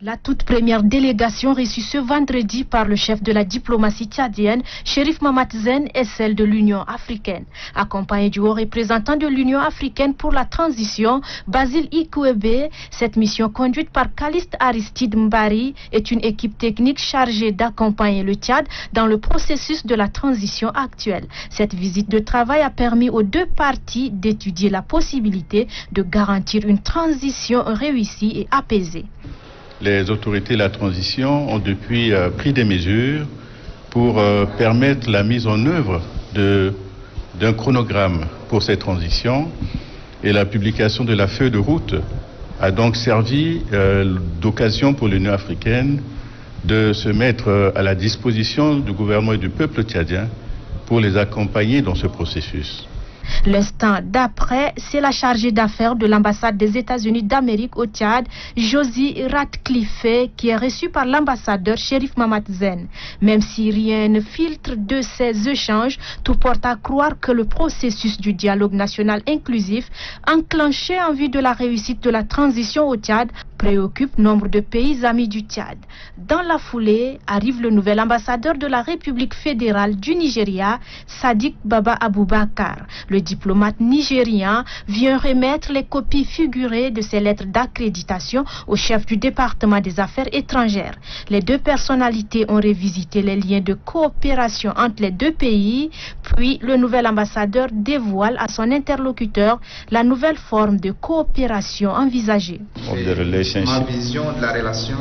La toute première délégation reçue ce vendredi par le chef de la diplomatie tchadienne, Cherif Mamadzen, est celle de l'Union africaine. Accompagné du haut représentant de l'Union africaine pour la transition, Basile Ikwebe, cette mission conduite par Caliste Aristide Mbari est une équipe technique chargée d'accompagner le Tchad dans le processus de la transition actuelle. Cette visite de travail a permis aux deux parties d'étudier la possibilité de garantir une transition réussie et apaisée. Les autorités de la transition ont depuis pris des mesures pour permettre la mise en œuvre d'un chronogramme pour ces transitions, et la publication de la feuille de route a donc servi d'occasion pour l'Union africaine de se mettre à la disposition du gouvernement et du peuple tchadien pour les accompagner dans ce processus. L'instant d'après, c'est la chargée d'affaires de l'ambassade des États-Unis d'Amérique au Tchad, Josie Ratcliffe, qui est reçue par l'ambassadeur Cherif Mamadzen. Même si rien ne filtre de ces échanges, tout porte à croire que le processus du dialogue national inclusif, enclenché en vue de la réussite de la transition au Tchad, préoccupe nombre de pays amis du Tchad. Dans la foulée, arrive le nouvel ambassadeur de la République fédérale du Nigeria, Sadiq Baba Aboubakar. Le diplomate nigérien vient remettre les copies figurées de ses lettres d'accréditation au chef du département des affaires étrangères. Les deux personnalités ont revisité les liens de coopération entre les deux pays, puis le nouvel ambassadeur dévoile à son interlocuteur la nouvelle forme de coopération envisagée. Ma vision de la relation.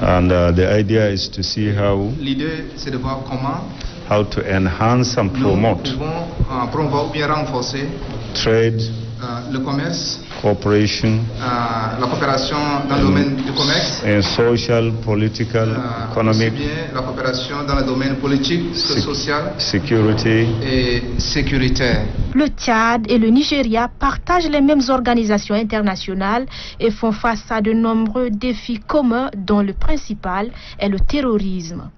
And the idea is to see L'idée, c'est de voir comment how to enhance and promote nous pouvons promouvoir ou bien renforcer trade, le commerce, cooperation, la coopération dans le domaine du commerce, and social, political, economic, aussi bien la coopération dans le domaine politique, social, security et sécuritaire. Le Tchad et le Nigeria partagent les mêmes organisations internationales et font face à de nombreux défis communs dont le principal est le terrorisme.